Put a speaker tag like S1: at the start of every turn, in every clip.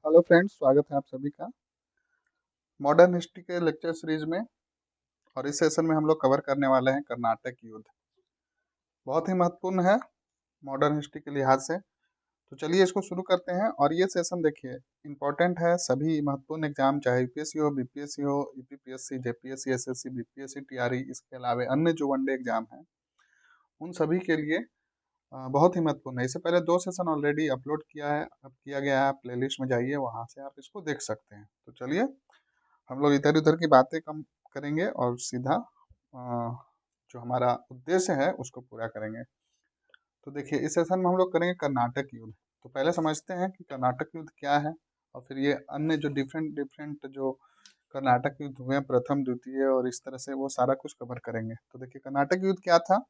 S1: Hello friends, स्वागत है आप सभी का मॉडर्न हिस्ट्री के लेक्चर सीरीज में। और इस सेशन में हम लोग कवर करने वाले हैं कर्नाटक युद्ध। बहुत ही महत्वपूर्ण है मॉडर्न हिस्ट्री के लिहाज से। तो चलिए इसको शुरू करते हैं। और ये सेशन देखिए इंपॉर्टेंट है, सभी महत्वपूर्ण एग्जाम चाहे यूपीएससी हो, बीपीएससी हो, UPPSC, JPSC, SSC, BPSC, TRE, इसके अलावा अन्य जो वनडे एग्जाम हैं उन सभी के लिए बहुत ही महत्वपूर्ण है। इससे पहले 2 सेशन ऑलरेडी अपलोड किया है, अब किया गया है। आप प्लेलिस्ट में जाइए, वहाँ से आप इसको देख सकते हैं। तो चलिए हम लोग इधर उधर की बातें कम करेंगे और सीधा जो हमारा उद्देश्य है उसको पूरा करेंगे। तो देखिए इस सेशन में हम लोग करेंगे कर्नाटक युद्ध। तो पहले समझते हैं कि कर्नाटक युद्ध क्या है, और फिर ये अन्य जो डिफरेंट डिफरेंट जो कर्नाटक युद्ध हुए हैं, प्रथम, द्वितीय, और इस तरह से वो सारा कुछ कवर करेंगे। तो देखिए कर्नाटक युद्ध क्या था।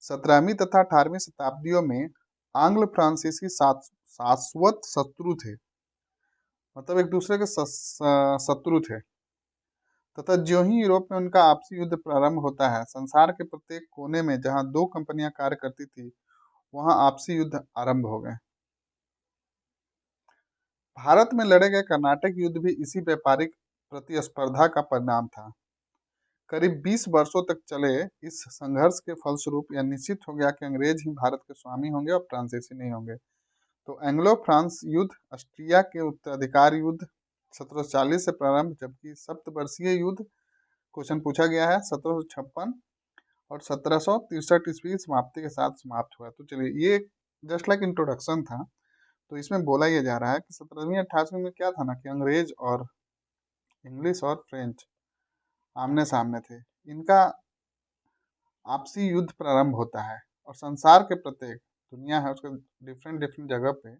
S1: 17वीं तथा 18वीं शताब्दियों में आंग्ल फ्रांसीसी शाश्वत शत्रु थे, मतलब एक दूसरे के शत्रु थे। तथा ज्यों ही यूरोप में उनका आपसी युद्ध प्रारंभ होता है, संसार के प्रत्येक कोने में जहां 2 कंपनियां कार्य करती थी वहां आपसी युद्ध आरंभ हो गए। भारत में लड़े गए कर्नाटक युद्ध भी इसी व्यापारिक प्रतिस्पर्धा का परिणाम था। करीब 20 वर्षों तक चले इस संघर्ष के फलस्वरूप यह निश्चित हो गया कि अंग्रेज ही भारत के स्वामी होंगे और फ्रांसीसी नहीं होंगे। तो एंग्लो फ्रांस युद्ध, ऑस्ट्रिया के उत्तराधिकार युद्ध 1740 से प्रारंभ, जबकि सप्तवर्षीय युद्ध क्वेश्चन पूछा गया है 1756 और 1763 ईस्वी समाप्ति के साथ समाप्त हुआ। तो चलिए ये जस्ट लाइक इंट्रोडक्शन था। तो इसमें बोला यह जा रहा है कि 17वीं 18वीं में क्या था ना कि अंग्रेज और इंग्लिश और फ्रेंच आमने सामने थे। इनका आपसी युद्ध प्रारंभ होता है और संसार के प्रत्येक दुनिया है उसके डिफरेंट डिफरेंट जगह पे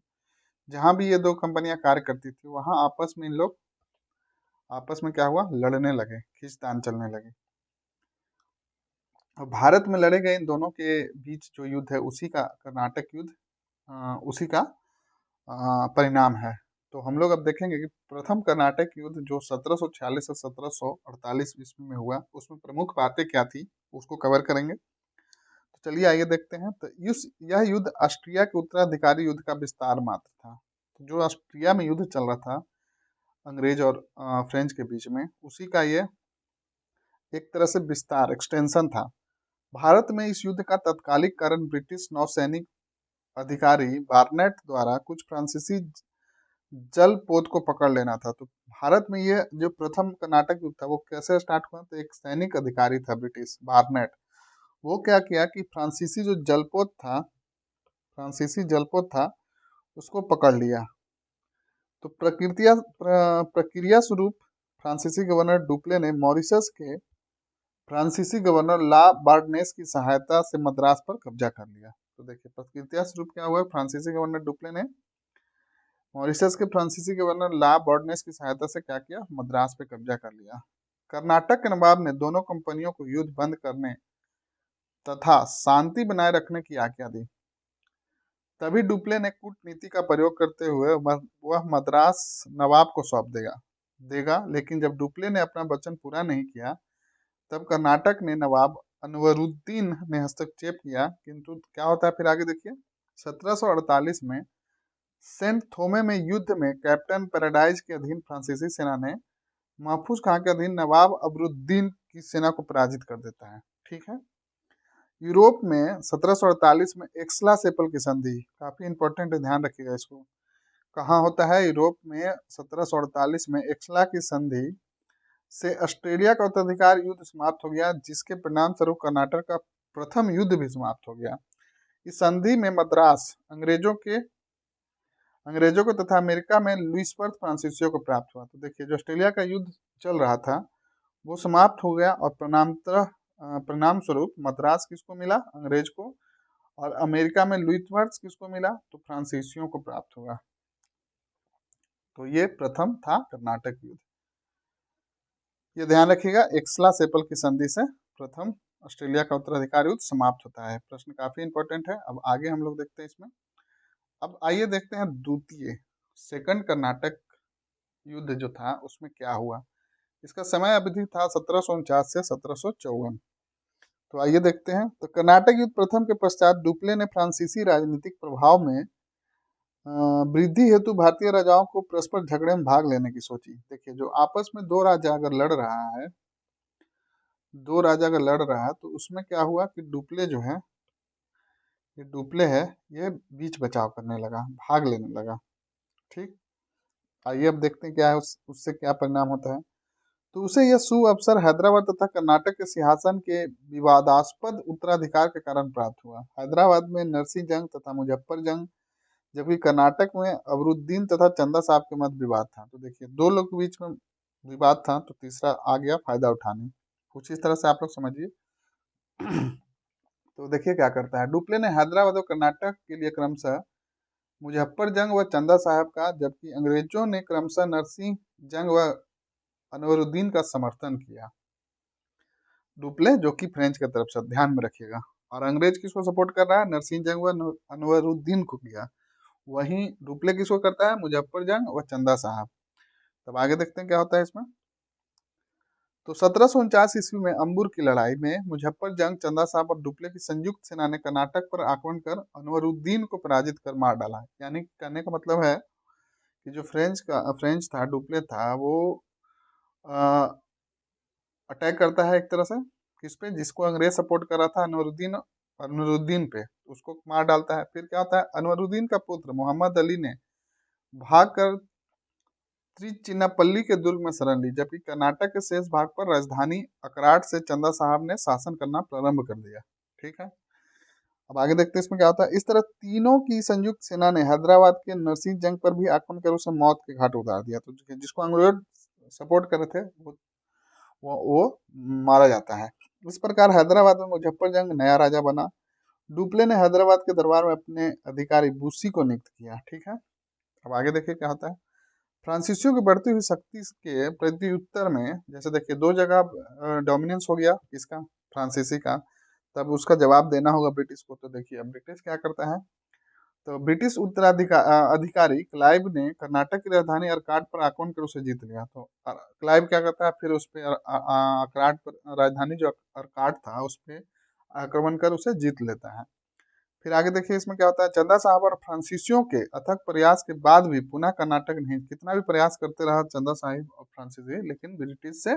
S1: जहाँ भी ये 2 कंपनियां कार्य करती थी वहाँ आपस में इन लोग आपस में क्या हुआ, लड़ने लगे, खींचतान चलने लगे। और भारत में लड़े गए इन दोनों के बीच जो युद्ध है उसी का कर्नाटक युद्ध उसी का परिणाम है। तो हम लोग अब देखेंगे कि प्रथम कर्नाटक युद्ध जो 1746 से 1748 ईस्वी में हुआ, उसमें प्रमुख बातें क्या थी उसको कवर करेंगे। तो चलिए आइए देखते हैं। तो यह युद्ध ऑस्ट्रिया के उत्तराधिकारी युद्ध का विस्तार मात्र था। तो जो ऑस्ट्रिया में युद्ध चल रहा था अंग्रेज और फ्रेंच के बीच में, उसी का ये एक तरह से विस्तार, एक्सटेंशन था। भारत में इस युद्ध का तत्कालिक कारण ब्रिटिश नौसैनिक अधिकारी बार्नेट द्वारा कुछ फ्रांसीसी जलपोत को पकड़ लेना था। तो भारत में ये जो प्रथम कर्नाटक युद्ध था वो कैसे स्टार्ट हुआ, तो एक सैनिक अधिकारी था ब्रिटिश बार्नेट, वो क्या किया कि फ्रांसीसी जलपोत था उसको पकड़ लिया। तो प्रक्रिया स्वरूप फ्रांसीसी गवर्नर डुप्ले ने मॉरिशस के फ्रांसीसी गवर्नर ला बार्डनेस की सहायता से मद्रास पर कब्जा कर लिया। तो देखिए प्रक्रिया स्वरूप क्या हुआ, फ्रांसीसी गवर्नर डुप्ले ने मॉरिशस के फ्रांसीसी गवर्नर ला बार्डनेस की सहायता से क्या किया, मद्रास पे कब्जा कर लिया। कर्नाटक के नवाब ने दोनों कंपनियों को युद्ध बंद करने तथा शांति बनाए रखने की आज्ञा दी। तभी डुप्ले ने कूटनीति का प्रयोग करते हुए वह मद्रास नवाब को सौंप देगा। लेकिन जब डुप्ले ने अपना वचन पूरा नहीं किया तब कर्नाटक ने नवाब अनवरुद्दीन ने हस्तक्षेप किया। किंतु क्या होता है फिर आगे देखिए। 1748 में सेंट थोमे में युद्ध में कैप्टन पैराडाइज के अधीन फ्रांसीसी सेना ने महफूज खां के अधीन नवाब अबरुद्दीन की सेना को पराजित कर देता है। ठीक है। यूरोप में 1748 में एक्सला सेपल की संधि काफी इंपॉर्टेंट है, ध्यान रखिएगा इसको। कहाँ होता है, यूरोप में 1748 में एक्सला की संधि से ऑस्ट्रेलिया का उत्तराधिकार युद्ध समाप्त हो गया, जिसके परिणाम स्वरूप कर्नाटक का प्रथम युद्ध भी समाप्त हो गया। इस संधि में मद्रास अंग्रेजों को तथा अमेरिका में लुइसवर्थ फ्रांसीसियों को प्राप्त हुआ। तो देखिए जो ऑस्ट्रेलिया का युद्ध चल रहा था वो समाप्त हो गया और परिणाम स्वरूप मद्रास किसको मिला, अंग्रेज को, और अमेरिका में लुइसवर्थ किसको मिला, तो फ्रांसीसियों को प्राप्त हुआ। तो ये प्रथम था कर्नाटक युद्ध। ये ध्यान रखिएगा, एक्सला सेपल की संधि से प्रथम ऑस्ट्रेलिया का उत्तराधिकार युद्ध समाप्त होता है। प्रश्न काफी इंपॉर्टेंट है। अब आगे हम लोग देखते हैं इसमें। अब आइए देखते हैं द्वितीय सेकंड कर्नाटक युद्ध जो था उसमें क्या हुआ। इसका समय अवधि था 1749 से 1754। तो आइए देखते हैं। तो कर्नाटक युद्ध प्रथम के पश्चात डुप्ले ने फ्रांसीसी राजनीतिक प्रभाव में वृद्धि हेतु भारतीय राजाओं को परस्पर झगड़े में भाग लेने की सोची। देखिए, जो आपस में दो राजा अगर लड़ रहा है तो उसमें क्या हुआ कि डुप्ले जो है, ये डुप्ले है, ये बीच बचाव करने लगा, भाग लेने लगा। ठीक, आइए अब देखते हैं क्या है उससे क्या परिणाम होता है। तो उसे यह शुभ अवसर हैदराबाद तथा कर्नाटक के सिंहासन के विवादास्पद उत्तराधिकार के कारण प्राप्त हुआ। हैदराबाद में नरसिंह जंग तथा मुजफ्फर जंग, जबकि कर्नाटक में अबरुद्दीन तथा चंदा साहब के मध्य विवाद था। तो देखिए, दो लोग के बीच में विवाद था, तो तीसरा आ गया फायदा उठाने। कुछ इस तरह से आप लोग समझिए। तो देखिए क्या करता है, डुप्ले ने हैदराबाद और कर्नाटक के लिए क्रमशः मुजफ्फर जंग व चंदा साहब का, जबकि अंग्रेजों ने क्रमशः नरसिंह जंग व अनवरुद्दीन का समर्थन किया। डुप्ले जो कि फ्रेंच की तरफ से, ध्यान में रखिएगा, और अंग्रेज किसको सपोर्ट कर रहा है, नरसिंह जंग व अनवरुद्दीन को किया। वहीं डुप्ले किसको करता है, मुजफ्फर जंग व चंदा साहब। तब आगे देखते हैं क्या होता है इसमें। तो 1749 ईस्वी में अंबुर की लड़ाई में मुजफ्फर जंग, चंदा साहब और डुप्ले की संयुक्त सेना ने कर्नाटक पर आक्रमण कर अनवरुद्दीन को पराजित कर मार डाला। यानी कहने का मतलब है कि जो फ्रेंच था, डुप्ले था, वो अटैक करता है एक तरह से किस पे, जिसको अंग्रेज सपोर्ट कर रहा था, अनवरुद्दीन पे, उसको मार डालता है। फिर क्या होता है, अनवरुद्दीन का पुत्र मोहम्मद अली ने भागकर त्रिचिन्नापल्ली के दुर्ग में शरण ली, जबकि कर्नाटक के शेष भाग पर राजधानी अकराट से चंदा साहब ने शासन करना प्रारंभ कर दिया। ठीक है, अब आगे देखते हैं इसमें क्या होता है। इस तरह तीनों की संयुक्त सेना ने हैदराबाद के नरसिंह जंग पर भी आक्रमण कर उसे मौत के घाट उतार दिया। तो जिसको अंग्रेज सपोर्ट कर रहे थे, वो मारा जाता है। इस प्रकार हैदराबाद में मुजफ्फर जंग नया राजा बना। डुप्ले ने हैदराबाद के दरबार में अपने अधिकारी बुस्सी को नियुक्त किया। ठीक है, अब आगे देखिए क्या होता है। फ्रांसीसियों की बढ़ती हुई शक्ति के प्रत्युत्तर में, जैसे देखिए दो जगह डोमिनेंस हो गया इसका, फ्रांसीसी का, तब उसका जवाब देना होगा ब्रिटिश को। तो देखिए अब ब्रिटिश क्या करता है, तो ब्रिटिश अधिकारी क्लाइव ने कर्नाटक की राजधानी अरकाट पर आक्रमण कर उसे जीत लिया। तो क्लाइव क्या करता है, फिर उस पे अरकाट पर, राजधानी जो अरकाट था, उस पे आक्रमण कर उसे जीत लेता है। फिर आगे देखिए इसमें क्या होता है। चंदा साहब और फ्रांसीसियों के अथक प्रयास के बाद भी पुनः कर्नाटक नहीं, कितना भी प्रयास करते रहा चंदा साहिब और फ्रांसीसी, लेकिन ब्रिटिश से,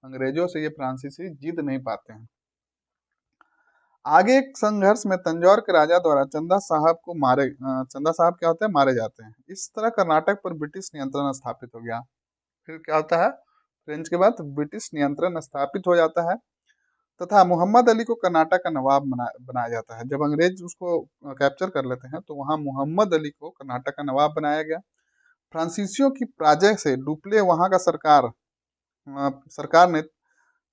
S1: अंग्रेजों से ये फ्रांसीसी जीत नहीं पाते हैं। आगे एक संघर्ष में तंजौर के राजा द्वारा चंदा साहब क्या होते हैं, मारे जाते हैं। इस तरह कर्नाटक पर ब्रिटिश नियंत्रण स्थापित हो गया। फिर क्या होता है, फ्रेंच के बाद ब्रिटिश नियंत्रण स्थापित हो जाता है, तथा मोहम्मद अली को कर्नाटक का नवाब बनाया जाता है। जब अंग्रेज उसको कैप्चर कर लेते हैं, तो वहां मोहम्मद अली को कर्नाटक का नवाब बनाया गया। फ्रांसीसियों की पराजय से डुप्ले वहां का सरकार ने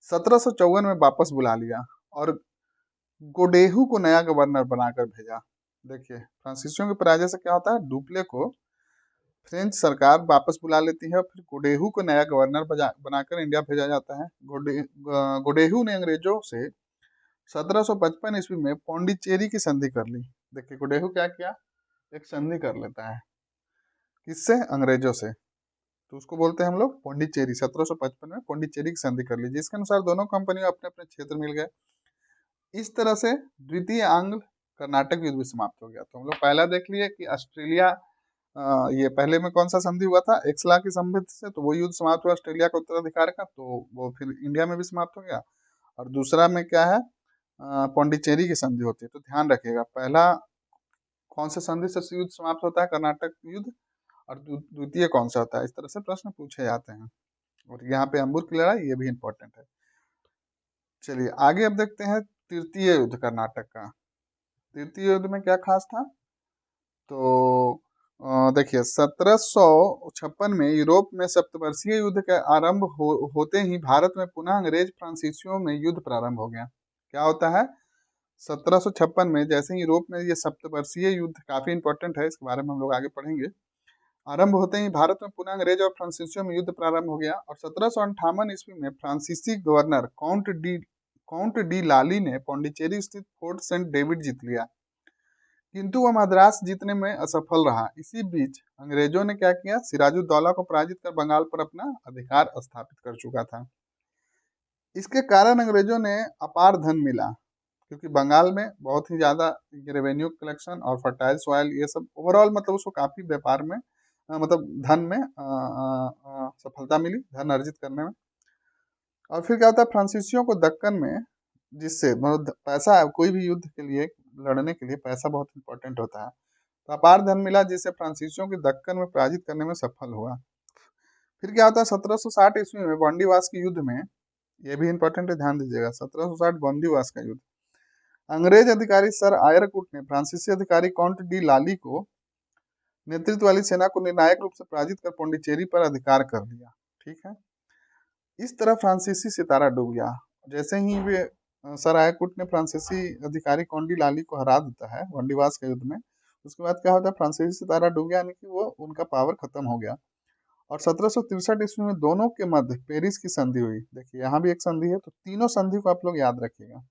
S1: 1754 में वापस बुला लिया और गोडेहू को नया गवर्नर बनाकर भेजा। देखिए, फ्रांसीसियों की पराजय से क्या होता है, डुप्ले को फ्रेंच सरकार वापस बुला लेती है और फिर गोडेहू को नया गवर्नर बनाकर इंडिया भेजा जाता है। गोडेहू ने अंग्रेजों से 1755 ईस्वी में पौंडीचेरी की संधि कर ली। देखिए गोडेहू क्या किया, एक संधि कर लेता है, किससे, अंग्रेजों से। तो उसको बोलते हैं हम लोग पौंडीचेरी। 1755 में पौंडीचेरी की संधि कर ली, जिसके अनुसार दोनों कंपनियों अपने अपने क्षेत्र मिल गए। इस तरह से द्वितीय आंग्ल कर्नाटक युद्ध भी समाप्त हो गया। तो हम लोग पहला देख लिए कि ऑस्ट्रेलिया, ये पहले में कौन सा संधि हुआ था, एक्सला की संधि से, तो वो युद्ध समाप्त हुआ ऑस्ट्रेलिया का उत्तराधिकार का, तो वो फिर इंडिया में भी समाप्त हो गया। और दूसरा में क्या है, पौंडीचेरी की संधि होती है। तो ध्यान रखिएगा, पहला कौन से संधि से युद्ध समाप्त होता है, कर्नाटक युद्ध, और द्वितीय कौन सा होता है। इस तरह से प्रश्न पूछे जाते हैं। और यहाँ पे अंबुर की लड़ाई, ये भी इंपॉर्टेंट है। चलिए आगे अब देखते हैं तृतीय युद्ध कर्नाटक का। तृतीय युद्ध में क्या खास था, तो देखिए 1756 में यूरोप में सप्तवर्षीय युद्ध का आरंभ होते ही भारत में पुनः अंग्रेज फ्रांसीसियों में युद्ध प्रारंभ हो गया। क्या होता है, 1756 में जैसे ही यूरोप में ये सप्तवर्षीय युद्ध, काफी इंपॉर्टेंट है, इसके बारे में हम लोग आगे पढ़ेंगे, आरंभ होते ही भारत में पुनः अंग्रेज और फ्रांसीसियों में युद्ध प्रारंभ हो गया। और 1758 ईस्वी में फ्रांसीसी गवर्नर काउंट डी लाली ने पौंडीचेरी स्थित फोर्ट सेंट डेविड जीत लिया, किंतु वह मद्रास जीतने में असफल रहा। इसी बीच अंग्रेजों ने क्या किया, सिराजुद्दौला को पराजित कर बंगाल पर अपना अधिकार स्थापित कर चुका था। इसके कारण अंग्रेजों ने अपार धन मिला, क्योंकि बंगाल में बहुत ही ज़्यादा रेवेन्यू कलेक्शन और फर्टाइल सॉइल ये सब ओवरऑल मतलब उसको काफ़ी व्यापार में मतलब धन में सफलता मिली, धन अर्जित करने में। और फिर क्या होता है, फ्रांसीसियों को दक्कन में, जिससे मतलब पैसा, कोई भी युद्ध के लिए लड़ने के लिए पैसा बहुत इंपॉर्टेंट होता है, तो अपार धन मिला, जिससे फ्रांसीसियों की दक्कन में पराजित करने में सफल हुआ। फिर क्या होता है, 1760 ईस्वी में बॉन्डीवास के युद्ध में, ये भी इंपॉर्टेंट है, ध्यान दीजिएगा, 1760 बॉन्डीवास का युद्ध, अंग्रेज अधिकारी सर आयरकुट ने फ्रांसीसी अधिकारी काउंट डी लाली को नेतृत्व वाली सेना को निर्णायक रूप से पराजित कर पौंडीचेरी पर अधिकार कर लिया। ठीक है, इस तरह फ्रांसीसी सितारा डूब गया। जैसे ही वे सर आयरकुट ने फ्रांसीसी अधिकारी काउंट डी लाली को हरा देता है बॉन्डीवास के युद्ध में, उसके बाद क्या होता है, फ्रांसीसी सितारा डूब गया, यानी कि वो उनका पावर खत्म हो गया। और 1763 ईस्वी में दोनों के मध्य पेरिस की संधि हुई। देखिए यहाँ भी एक संधि है, तो तीनों संधि को आप लोग याद रखिएगा।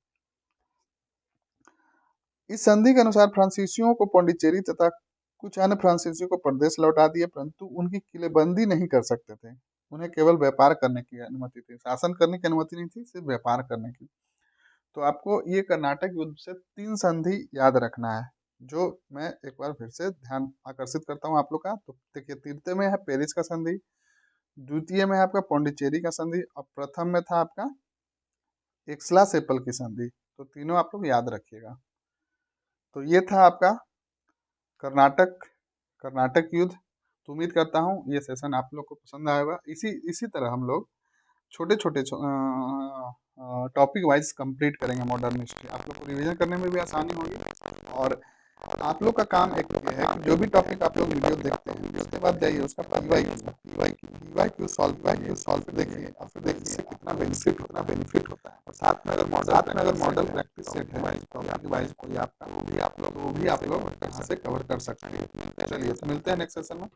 S1: इस संधि के अनुसार फ्रांसीसियों को पौंडीचेरी तथा कुछ अन्य फ्रांसीसियों को प्रदेश लौटा दिए, परंतु उनकी किलेबंदी नहीं कर सकते थे। उन्हें केवल व्यापार करने की अनुमति थी, शासन करने की अनुमति नहीं थी, सिर्फ व्यापार करने की। तो आपको ये कर्नाटक युद्ध से 3 संधि याद रखना है, जो मैं एक बार फिर से ध्यान आकर्षित करता हूँ आप लोग का। तो देखिए, तृतीय में है पेरिस का संधि, द्वितीय में है आपका पौंडीचेरी का संधि, और प्रथम में था आपका एक्सला सेपल की संधि। तो तीनों आप लोग याद रखिएगा। तो ये था आपका कर्नाटक कर्नाटक युद्ध। तो उम्मीद करता हूँ ये सेशन आप लोग को पसंद आएगा। इसी इसी तरह हम लोग छोटे छोटे टॉपिक वाइज कंप्लीट करेंगे मॉडर्न हिस्ट्री। आप लोग को रिवीजन करने में भी आसानी होगी। और आप लोग का काम एक ये है कि जो भी टॉपिक आप लोग वीडियो देखते हैं, उसके बाद जाइए उसका पीवाई क्यू सॉल्व देखिए, और फिर देखिए इससे कितना बेनिफिट होता है। और साथ में अगर मॉडल प्रैक्टिस सेट है टॉपिक वाइज कोई आपका, वो भी आप लोग यहाँ से कवर कर सकते हैं। चलिए, तो मिलते हैं नेक्स्ट सेशन में।